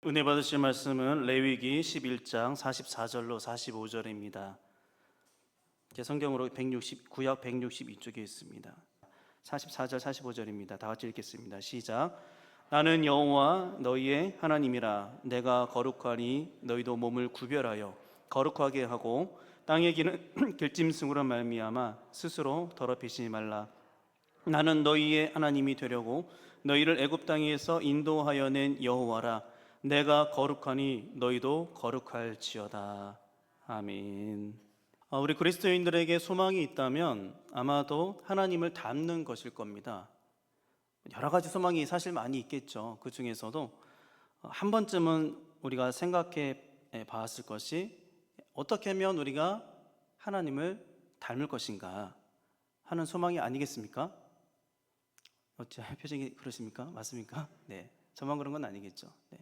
은혜 받으실 말씀은 레위기 11장 44절로 45절입니다. 제 성경으로 구약 162쪽에 있습니다. 44절 45절입니다. 다 같이 읽겠습니다. 시작. 나는 여호와 너희의 하나님이라. 내가 거룩하니 너희도 몸을 구별하여 거룩하게 하고 땅에 기는 길짐승으로 말미암아 스스로 더럽히지 말라. 나는 너희의 하나님이 되려고 너희를 애굽 땅에서 인도하여 낸 여호와라. 내가 거룩하니 너희도 거룩할지어다. 아멘. 우리 그리스도인들에게 소망이 있다면 아마도 하나님을 닮는 것일 겁니다. 여러 가지 소망이 사실 많이 있겠죠. 그 중에서도 한 번쯤은 우리가 생각해 봤을 것이 어떻게 하면 우리가 하나님을 닮을 것인가 하는 소망이 아니겠습니까? 어째 표정이 그러십니까? 맞습니까? 네, 저만 그런 건 아니겠죠. 네.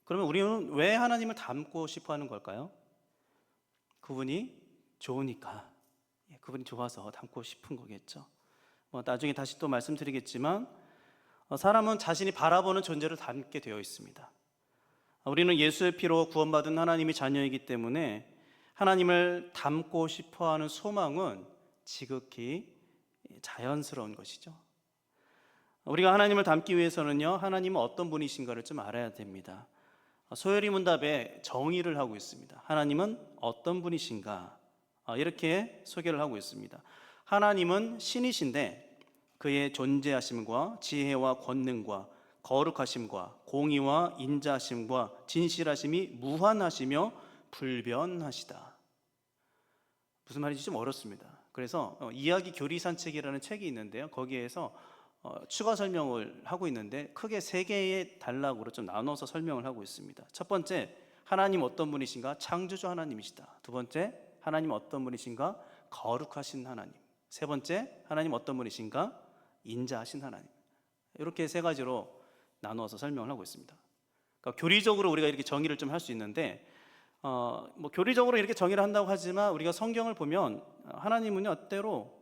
그러면 우리는 왜 하나님을 닮고 싶어 하는 걸까요? 그분이 좋으니까, 그분이 좋아서 닮고 싶은 거겠죠. 나중에 다시 또 말씀드리겠지만 사람은 자신이 바라보는 존재를 닮게 되어 있습니다. 우리는 예수의 피로 구원받은 하나님의 자녀이기 때문에 하나님을 닮고 싶어 하는 소망은 지극히 자연스러운 것이죠. 우리가 하나님을 닮기 위해서는요, 하나님은 어떤 분이신가를 좀 알아야 됩니다. 소요리 문답에 정의를 하고 있습니다. 하나님은 어떤 분이신가? 이렇게 소개를 하고 있습니다. 하나님은 신이신데 그의 존재하심과 지혜와 권능과 거룩하심과 공의와 인자하심과 진실하심이 무한하시며 불변하시다. 무슨 말인지 좀 어렵습니다. 그래서 이야기 교리산책이라는 책이 있는데요, 거기에서 추가 설명을 하고 있는데 크게 세 개의 단락으로 좀 나눠서 설명을 하고 있습니다. 첫 번째, 하나님 어떤 분이신가? 창조주 하나님이시다. 두 번째, 하나님 어떤 분이신가? 거룩하신 하나님. 세 번째, 하나님 어떤 분이신가? 인자하신 하나님. 이렇게 세 가지로 나누어서 설명을 하고 있습니다. 그러니까 교리적으로 우리가 이렇게 정의를 좀 할 수 있는데 교리적으로 이렇게 정의를 한다고 하지만 우리가 성경을 보면 하나님은요, 때로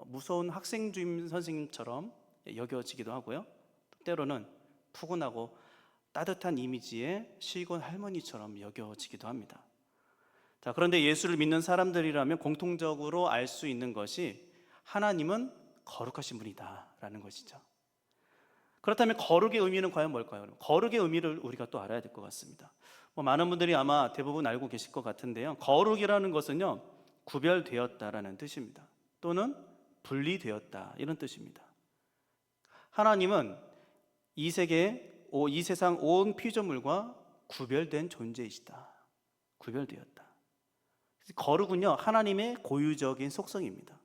무서운 학생 주임 선생님처럼 여겨지기도 하고요, 때로는 푸근하고 따뜻한 이미지의 시골 할머니처럼 여겨지기도 합니다. 자, 그런데 예수를 믿는 사람들이라면 공통적으로 알 수 있는 것이 하나님은 거룩하신 분이다라는 것이죠. 그렇다면 거룩의 의미는 과연 뭘까요? 거룩의 의미를 우리가 또 알아야 될 것 같습니다. 많은 분들이 아마 대부분 알고 계실 것 같은데요, 거룩이라는 것은요, 구별되었다라는 뜻입니다. 또는 분리되었다, 이런 뜻입니다. 하나님은 이 세상 온 피조물과 구별된 존재이시다. 구별되었다. 거룩은요, 하나님의 고유적인 속성입니다.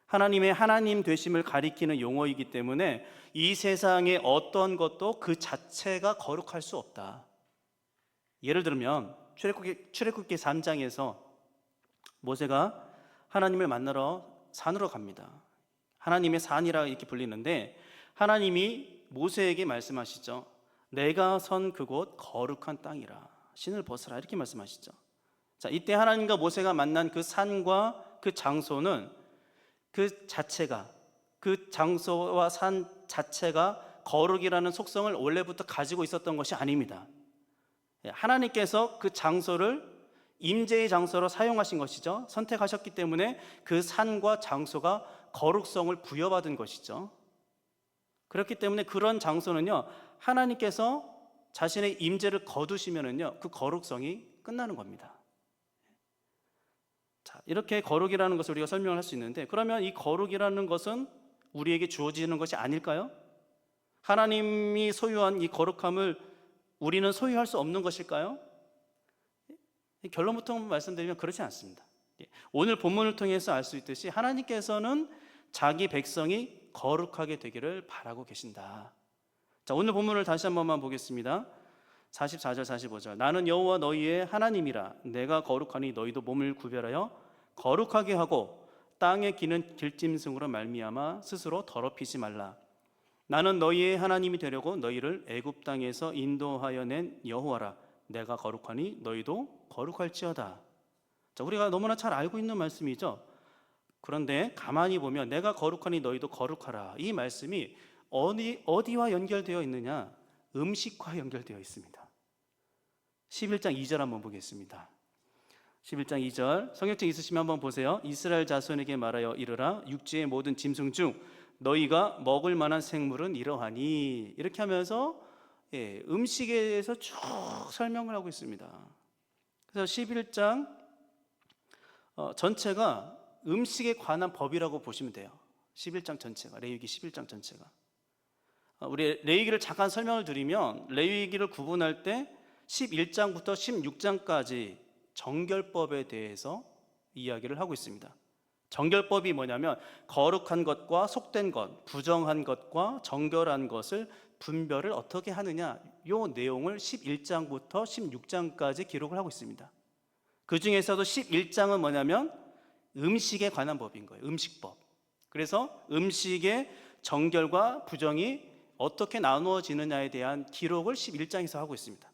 하나님의 하나님 되심을 가리키는 용어이기 때문에 이 세상의 어떤 것도 그 자체가 거룩할 수 없다. 예를 들면 출애굽기 3장에서 모세가 하나님을 만나러 산으로 갑니다. 하나님의 산이라 이렇게 불리는데 하나님이 모세에게 말씀하시죠. 내가 선 그곳 거룩한 땅이라. 신을 벗으라, 이렇게 말씀하시죠. 자, 이때 하나님과 모세가 만난 그 산과 그 장소는 그 장소와 산 자체가 거룩이라는 속성을 원래부터 가지고 있었던 것이 아닙니다. 하나님께서 그 장소를 임재의 장소로 사용하신 것이죠. 선택하셨기 때문에 그 산과 장소가 거룩성을 부여받은 것이죠. 그렇기 때문에 그런 장소는요, 하나님께서 자신의 임재를 거두시면은요, 그 거룩성이 끝나는 겁니다. 자, 이렇게 거룩이라는 것을 우리가 설명을 할 수 있는데, 그러면 이 거룩이라는 것은 우리에게 주어지는 것이 아닐까요? 하나님이 소유한 이 거룩함을 우리는 소유할 수 없는 것일까요? 결론부터 말씀드리면 그렇지 않습니다. 오늘 본문을 통해서 알 수 있듯이 하나님께서는 자기 백성이 거룩하게 되기를 바라고 계신다. 자, 오늘 본문을 다시 한 번만 보겠습니다. 44절 45절. 나는 여호와 너희의 하나님이라. 내가 거룩하니 너희도 몸을 구별하여 거룩하게 하고 땅에 기는 길짐승으로 말미암아 스스로 더럽히지 말라. 나는 너희의 하나님이 되려고 너희를 애굽 땅에서 인도하여 낸 여호와라. 내가 거룩하니 너희도 거룩할지어다. 자, 우리가 너무나 잘 알고 있는 말씀이죠. 그런데 가만히 보면 내가 거룩하니 너희도 거룩하라, 이 말씀이 어디와 연결되어 있느냐? 음식과 연결되어 있습니다. 11장 2절 한번 보겠습니다. 11장 2절 성경책 있으시면 한번 보세요. 이스라엘 자손에게 말하여 이르라 육지의 모든 짐승 중 너희가 먹을 만한 생물은 이러하니, 이렇게 하면서 음식에 대해서 쭉 설명을 하고 있습니다. 그래서 11장 전체가 음식에 관한 법이라고 보시면 돼요. 11장 전체가, 레위기 11장 전체가. 우리 레위기를 잠깐 설명을 드리면, 레위기를 구분할 때 11장부터 16장까지 정결법에 대해서 이야기를 하고 있습니다. 정결법이 뭐냐면 거룩한 것과 속된 것, 부정한 것과 정결한 것을 분별을 어떻게 하느냐, 이 내용을 11장부터 16장까지 기록을 하고 있습니다. 그 중에서도 11장은 뭐냐면 음식에 관한 법인 거예요. 음식법. 그래서 음식의 정결과 부정이 어떻게 나누어지느냐에 대한 기록을 11장에서 하고 있습니다.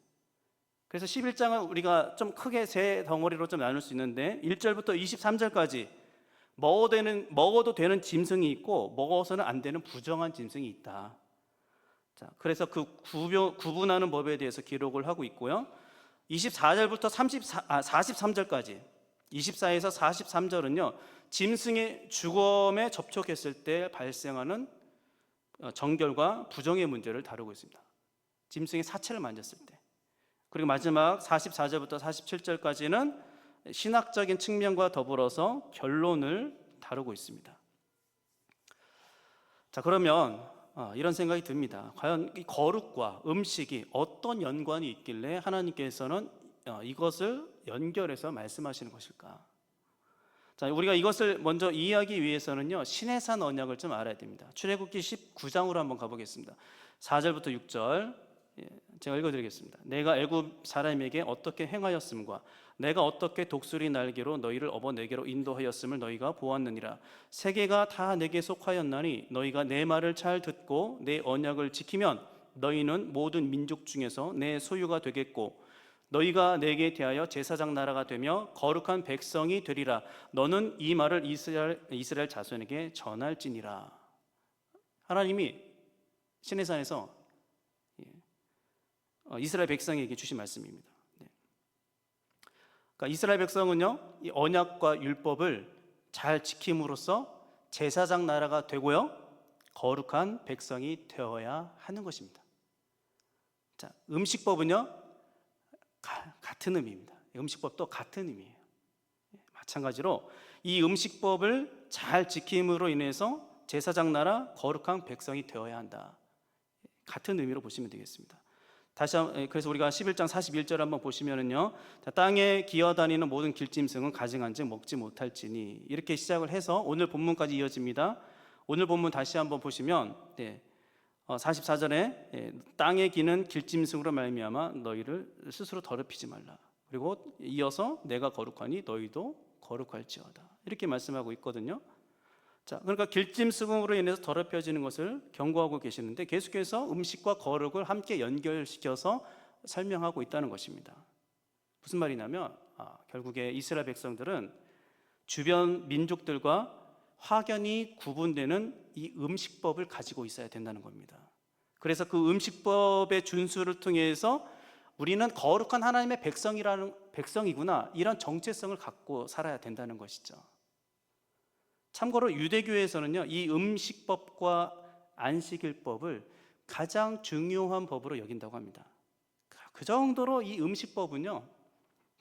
그래서 11장은 우리가 좀 크게 세 덩어리로 좀 나눌 수 있는데, 1절부터 23절까지 먹어도 되는 짐승이 있고 먹어서는 안 되는 부정한 짐승이 있다. 자, 그래서 그 구분하는 법에 대해서 기록을 하고 있고요. 24절부터 43절까지, 24에서 43절은요 짐승의 주검에 접촉했을 때 발생하는 정결과 부정의 문제를 다루고 있습니다. 짐승의 사체를 만졌을 때. 그리고 마지막 44절부터 47절까지는 신학적인 측면과 더불어서 결론을 다루고 있습니다. 자, 그러면 이런 생각이 듭니다. 과연 이 거룩과 음식이 어떤 연관이 있길래 하나님께서는 이것을 연결해서 말씀하시는 것일까? 자, 우리가 이것을 먼저 이해하기 위해서는요 시내산 언약을 좀 알아야 됩니다. 출애굽기 19장으로 한번 가보겠습니다. 4절부터 6절 제가 읽어드리겠습니다. 내가 애굽 사람에게 어떻게 행하였음과 내가 어떻게 독수리 날개로 너희를 업어 내게로 인도하였음을 너희가 보았느니라. 세계가 다 내게 속하였나니 너희가 내 말을 잘 듣고 내 언약을 지키면 너희는 모든 민족 중에서 내 소유가 되겠고 너희가 내게 대하여 제사장 나라가 되며 거룩한 백성이 되리라. 너는 이 말을 이스라엘 자손에게 전할지니라. 하나님이 시내산에서 이스라엘 백성에게 주신 말씀입니다. 그러니까 이스라엘 백성은요 이 언약과 율법을 잘 지킴으로써 제사장 나라가 되고요 거룩한 백성이 되어야 하는 것입니다. 자, 음식법은요 같은 의미입니다. 음식법도 같은 의미예요. 마찬가지로 이 음식법을 잘 지킴으로 인해서 제사장 나라 거룩한 백성이 되어야 한다. 같은 의미로 보시면 되겠습니다. 그래서 우리가 11장 41절 한번 보시면은요 땅에 기어다니는 모든 길짐승은 가증한즉 먹지 못할지니, 이렇게 시작을 해서 오늘 본문까지 이어집니다. 오늘 본문 다시 한번 보시면 44절에 땅에 기는 길짐승으로 말미암아 너희를 스스로 더럽히지 말라. 그리고 이어서 내가 거룩하니 너희도 거룩할지어다, 이렇게 말씀하고 있거든요. 자, 그러니까 길짐승으로 인해서 더럽혀지는 것을 경고하고 계시는데 계속해서 음식과 거룩을 함께 연결시켜서 설명하고 있다는 것입니다. 무슨 말이냐면 결국에 이스라엘 백성들은 주변 민족들과 확연히 구분되는 이 음식법을 가지고 있어야 된다는 겁니다. 그래서 그 음식법의 준수를 통해서 우리는 거룩한 하나님의 백성이구나, 이런 정체성을 갖고 살아야 된다는 것이죠. 참고로 유대교에서는요 이 음식법과 안식일법을 가장 중요한 법으로 여긴다고 합니다. 그 정도로 이 음식법은요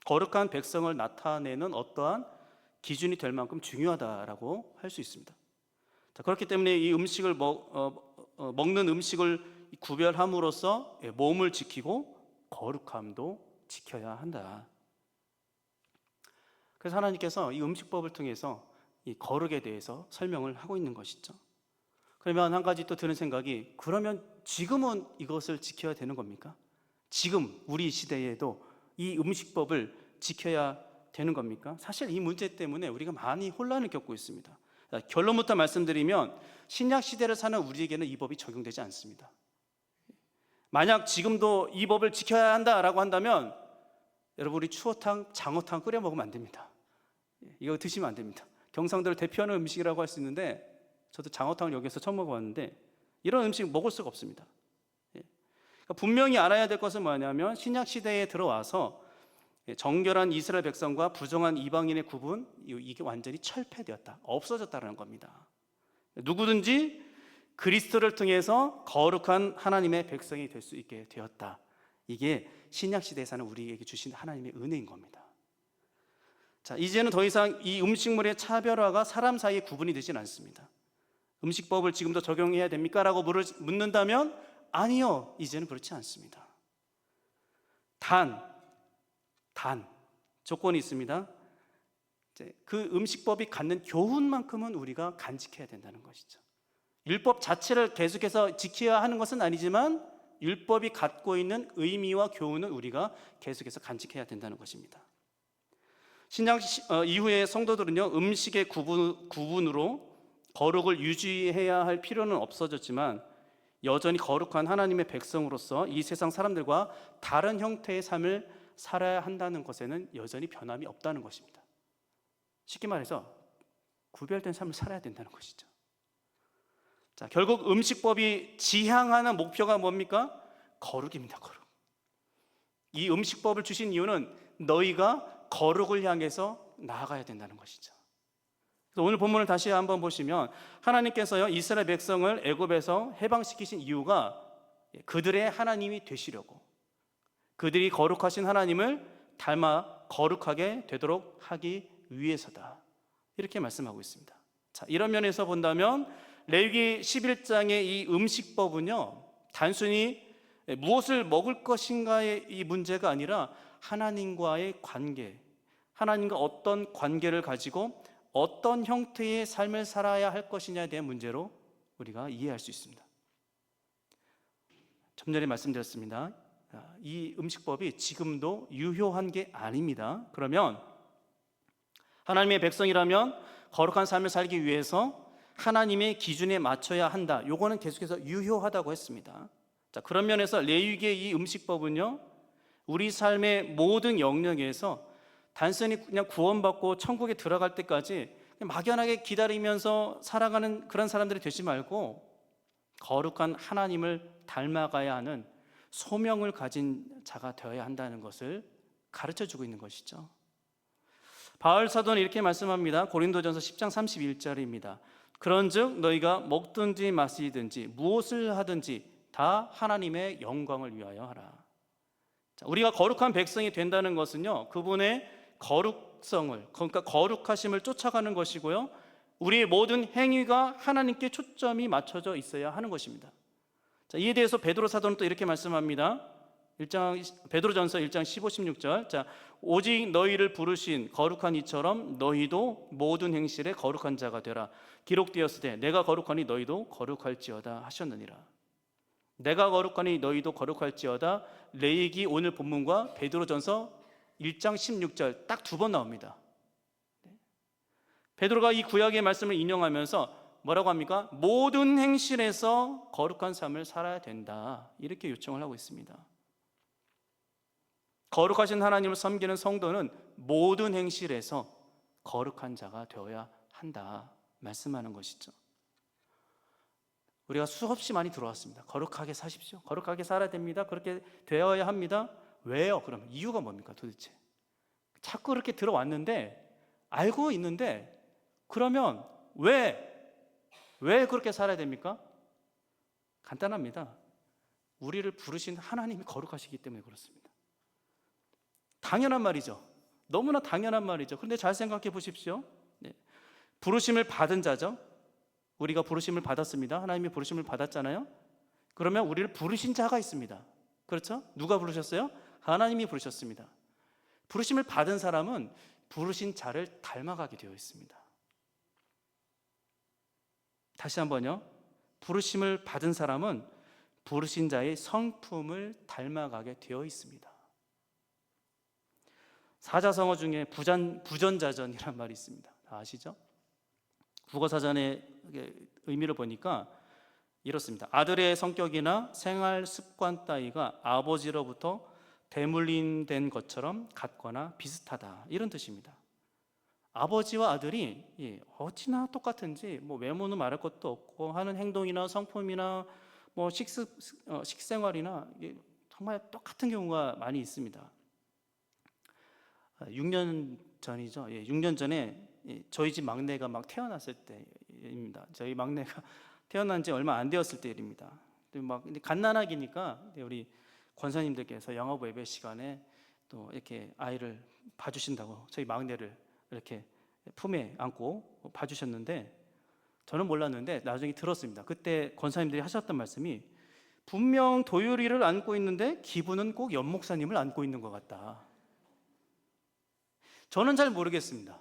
거룩한 백성을 나타내는 어떠한 기준이 될 만큼 중요하다라고 할 수 있습니다. 자, 그렇기 때문에 이 음식을 먹는 음식을 구별함으로써 몸을 지키고 거룩함도 지켜야 한다. 그래서 하나님께서 이 음식법을 통해서 이 거룩에 대해서 설명을 하고 있는 것이죠. 그러면 한 가지 또 드는 생각이, 그러면 지금은 이것을 지켜야 되는 겁니까? 지금 우리 시대에도 이 음식법을 지켜야 되는 겁니까? 사실 이 문제 때문에 우리가 많이 혼란을 겪고 있습니다. 결론부터 말씀드리면 신약 시대를 사는 우리에게는 이 법이 적용되지 않습니다. 만약 지금도 이 법을 지켜야 한다라고 한다면 여러분 우리 추어탕, 장어탕 끓여 먹으면 안 됩니다. 이거 드시면 안 됩니다. 경상도를 대표하는 음식이라고 할 수 있는데 저도 장어탕을 여기서 처음 먹어봤는데 이런 음식 먹을 수가 없습니다. 그러니까 분명히 알아야 될 것은 뭐냐면 신약 시대에 들어와서 정결한 이스라엘 백성과 부정한 이방인의 구분, 이게 완전히 철폐되었다, 없어졌다는 겁니다. 누구든지 그리스도를 통해서 거룩한 하나님의 백성이 될 수 있게 되었다. 이게 신약 시대에 사는 우리에게 주신 하나님의 은혜인 겁니다. 자, 이제는 더 이상 이 음식물의 차별화가 사람 사이에 구분이 되진 않습니다. 음식법을 지금도 적용해야 됩니까? 라고 묻는다면 아니요, 이제는 그렇지 않습니다. 단 조건이 있습니다. 그 음식법이 갖는 교훈만큼은 우리가 간직해야 된다는 것이죠. 율법 자체를 계속해서 지켜야 하는 것은 아니지만 율법이 갖고 있는 의미와 교훈은 우리가 계속해서 간직해야 된다는 것입니다. 신약 이후의 성도들은요, 음식의 구분으로 거룩을 유지해야 할 필요는 없어졌지만 여전히 거룩한 하나님의 백성으로서 이 세상 사람들과 다른 형태의 삶을 살아야 한다는 것에는 여전히 변함이 없다는 것입니다. 쉽게 말해서 구별된 삶을 살아야 된다는 것이죠. 자, 결국 음식법이 지향하는 목표가 뭡니까? 거룩입니다. 거룩. 이 음식법을 주신 이유는 너희가 거룩을 향해서 나아가야 된다는 것이죠. 그래서 오늘 본문을 다시 한번 보시면 하나님께서요, 이스라엘 백성을 애굽에서 해방시키신 이유가 그들의 하나님이 되시려고, 그들이 거룩하신 하나님을 닮아 거룩하게 되도록 하기 위해서다, 이렇게 말씀하고 있습니다. 자, 이런 면에서 본다면 레위기 11장의 이 음식법은요, 단순히 무엇을 먹을 것인가의 이 문제가 아니라 하나님과의 관계, 하나님과 어떤 관계를 가지고 어떤 형태의 삶을 살아야 할 것이냐에 대한 문제로 우리가 이해할 수 있습니다. 좀 전에 말씀드렸습니다. 이 음식법이 지금도 유효한 게 아닙니다. 그러면 하나님의 백성이라면 거룩한 삶을 살기 위해서 하나님의 기준에 맞춰야 한다, 요거는 계속해서 유효하다고 했습니다. 자, 그런 면에서 레위기의 이 음식법은요, 우리 삶의 모든 영역에서 단순히 그냥 구원받고 천국에 들어갈 때까지 막연하게 기다리면서 살아가는 그런 사람들이 되지 말고 거룩한 하나님을 닮아가야 하는 소명을 가진 자가 되어야 한다는 것을 가르쳐주고 있는 것이죠. 바울 사도는 이렇게 말씀합니다. 고린도전서 10장 31절입니다. 그런즉 너희가 먹든지 마시든지 무엇을 하든지 다 하나님의 영광을 위하여 하라. 자, 우리가 거룩한 백성이 된다는 것은요, 그분의 거룩성을, 그러니까 거룩하심을 쫓아가는 것이고요, 우리의 모든 행위가 하나님께 초점이 맞춰져 있어야 하는 것입니다. 자, 이에 대해서 베드로 사도는 또 이렇게 말씀합니다. 베드로전서 1장 15, 16절. 자, 오직 너희를 부르신 거룩한 이처럼 너희도 모든 행실에 거룩한 자가 되라. 기록되었으되 내가 거룩하니 너희도 거룩할지어다 하셨느니라. 내가 거룩하니 너희도 거룩할지어다, 레위기 오늘 본문과 베드로전서 1장 16절 딱 두 번 나옵니다. 베드로가 이 구약의 말씀을 인용하면서 뭐라고 합니까? 모든 행실에서 거룩한 삶을 살아야 된다, 이렇게 요청을 하고 있습니다. 거룩하신 하나님을 섬기는 성도는 모든 행실에서 거룩한 자가 되어야 한다 말씀하는 것이죠. 우리가 수없이 많이 들어왔습니다. 거룩하게 사십시오, 거룩하게 살아야 됩니다, 그렇게 되어야 합니다. 왜요? 그럼 이유가 뭡니까 도대체? 자꾸 그렇게 들어왔는데, 알고 있는데, 그러면 왜 그렇게 살아야 됩니까? 간단합니다. 우리를 부르신 하나님이 거룩하시기 때문에 그렇습니다. 당연한 말이죠. 너무나 당연한 말이죠. 그런데 잘 생각해 보십시오. 부르심을 받은 자죠. 우리가 부르심을 받았습니다. 하나님이 부르심을 받았잖아요. 그러면 우리를 부르신 자가 있습니다. 그렇죠? 누가 부르셨어요? 하나님이 부르셨습니다. 부르심을 받은 사람은 부르신 자를 닮아가게 되어 있습니다. 다시 한번요. 부르심을 받은 사람은 부르신 자의 성품을 닮아가게 되어 있습니다. 사자성어 중에 부전자전이란 말이 있습니다. 아시죠? 국어사전의 의미를 보니까 이렇습니다. 아들의 성격이나 생활 습관 따위가 아버지로부터 대물림된 것처럼 같거나 비슷하다, 이런 뜻입니다. 아버지와 아들이 어찌나 똑같은지, 외모는 말할 것도 없고 하는 행동이나 성품이나 뭐 식생활이나 이게 정말 똑같은 경우가 많이 있습니다. 6년 전이죠. 6년 전에 저희 집 막내가 막 태어났을 때입니다. 저희 막내가 태어난 지 얼마 안 되었을 때 일입니다. 막 갓난아기니까 우리 권사님들께서 영어부 예배 시간에 또 이렇게 아이를 봐주신다고 저희 막내를 이렇게 품에 안고 봐주셨는데, 저는 몰랐는데 나중에 들었습니다. 그때 권사님들이 하셨던 말씀이, 분명 도유리를 안고 있는데 기분은 꼭 연목사님을 안고 있는 것 같다. 저는 잘 모르겠습니다.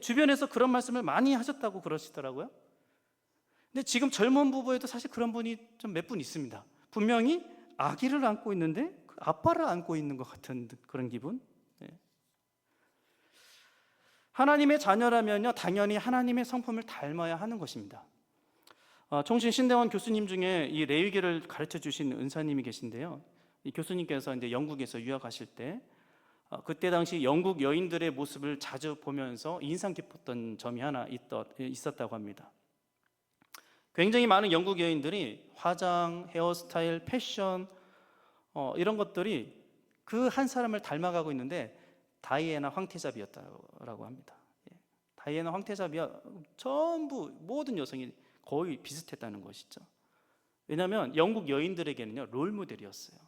주변에서 그런 말씀을 많이 하셨다고 그러시더라고요. 근데 지금 젊은 부부에도 사실 그런 분이 좀 몇 분 있습니다. 분명히 아기를 안고 있는데 아빠를 안고 있는 것 같은 그런 기분. 하나님의 자녀라면요, 당연히 하나님의 성품을 닮아야 하는 것입니다. 총신 신대원 교수님 중에 이 레위기를 가르쳐 주신 은사님이 계신데요, 이 교수님께서 이제 영국에서 유학하실 때 그때 당시 영국 여인들의 모습을 자주 보면서 인상 깊었던 점이 하나 있었다고 합니다. 굉장히 많은 영국 여인들이 화장, 헤어스타일, 패션 이런 것들이 그 한 사람을 닮아가고 있는데 다이애나 황태자비였다고 합니다. 다이애나 황태자비와 전부 모든 여성이 거의 비슷했다는 것이죠. 왜냐하면 영국 여인들에게는요, 롤모델이었어요.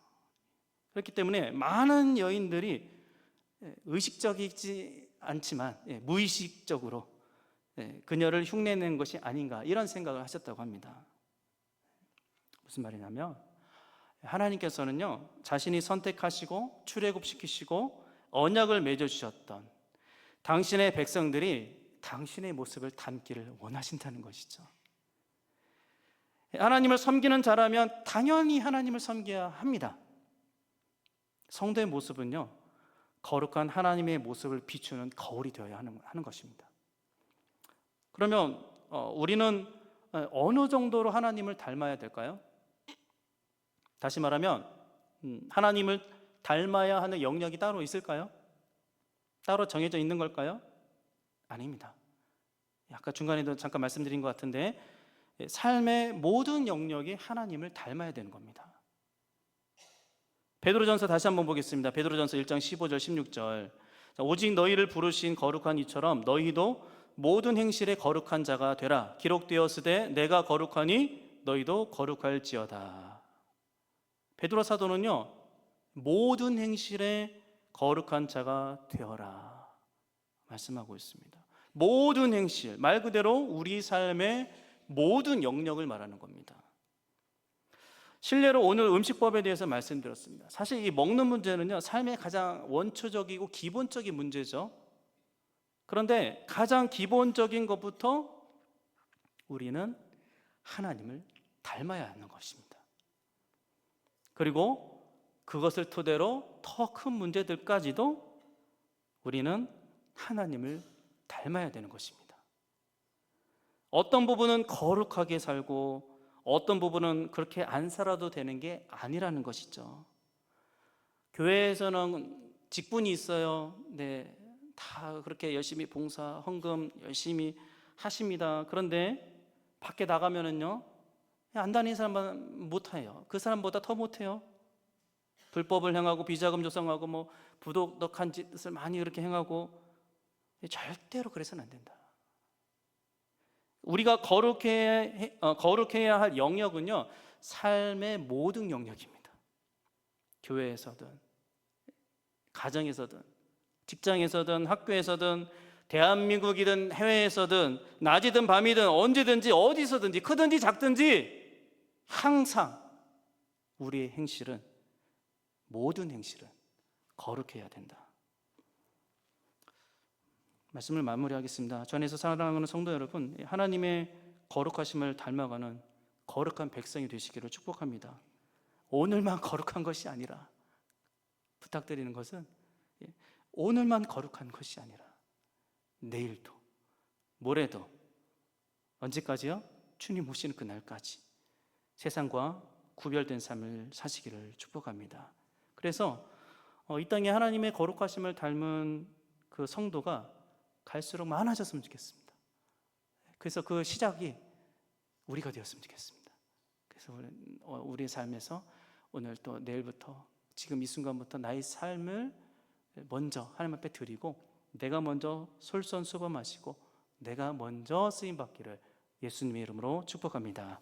그렇기 때문에 많은 여인들이 의식적이지 않지만 무의식적으로 그녀를 흉내낸 것이 아닌가, 이런 생각을 하셨다고 합니다. 무슨 말이냐면, 하나님께서는요, 자신이 선택하시고 출애굽시키시고 언약을 맺어주셨던 당신의 백성들이 당신의 모습을 담기를 원하신다는 것이죠. 하나님을 섬기는 자라면 당연히 하나님을 섬겨야 합니다. 성도의 모습은요, 거룩한 하나님의 모습을 비추는 거울이 되어야 하는 것입니다. 그러면 우리는 어느 정도로 하나님을 닮아야 될까요? 다시 말하면 하나님을 닮아야 하는 영역이 따로 있을까요? 따로 정해져 있는 걸까요? 아닙니다. 아까 중간에도 잠깐 말씀드린 것 같은데, 삶의 모든 영역이 하나님을 닮아야 되는 겁니다. 베드로전서 다시 한번 보겠습니다. 베드로전서 1장 15절 16절. 오직 너희를 부르신 거룩한 이처럼 너희도 모든 행실에 거룩한 자가 되라. 기록되었으되 내가 거룩하니 너희도 거룩할지어다. 베드로 사도는요, 모든 행실에 거룩한 자가 되어라 말씀하고 있습니다. 모든 행실, 말 그대로 우리 삶의 모든 영역을 말하는 겁니다. 실례로 오늘 음식법에 대해서 말씀드렸습니다. 사실 이 먹는 문제는요, 삶의 가장 원초적이고 기본적인 문제죠. 그런데 가장 기본적인 것부터 우리는 하나님을 닮아야 하는 것입니다. 그리고 그것을 토대로 더 큰 문제들까지도 우리는 하나님을 닮아야 되는 것입니다. 어떤 부분은 거룩하게 살고 어떤 부분은 그렇게 안 살아도 되는 게 아니라는 것이죠. 교회에서는 직분이 있어요. 네, 다 그렇게 열심히 봉사, 헌금 열심히 하십니다. 그런데 밖에 나가면은요, 안 다니는 사람만 못해요. 그 사람보다 더 못해요. 불법을 행하고 비자금 조성하고 뭐 부도덕한 짓을 많이 그렇게 행하고, 절대로 그래서는 안 된다. 우리가 거룩해야 할 영역은요, 삶의 모든 영역입니다. 교회에서든 가정에서든 직장에서든 학교에서든 대한민국이든 해외에서든 낮이든 밤이든 언제든지 어디서든지 크든지 작든지 항상 우리의 행실은, 모든 행실은 거룩해야 된다. 말씀을 마무리하겠습니다. 주 안에서 사랑하는 성도 여러분, 하나님의 거룩하심을 닮아가는 거룩한 백성이 되시기를 축복합니다. 오늘만 거룩한 것이 아니라, 부탁드리는 것은 오늘만 거룩한 것이 아니라 내일도 모레도, 언제까지요? 주님 오시는 그날까지 세상과 구별된 삶을 사시기를 축복합니다. 그래서 이 땅에 하나님의 거룩하심을 닮은 그 성도가 갈수록 많아졌으면 좋겠습니다. 그래서 그 시작이 우리가 되었으면 좋겠습니다. 그래서 우리의 삶에서 오늘 또 내일부터 지금 이 순간부터 나의 삶을 먼저 하나님 앞에 드리고 내가 먼저 솔선수범하시고 내가 먼저 쓰임받기를 예수님의 이름으로 축복합니다.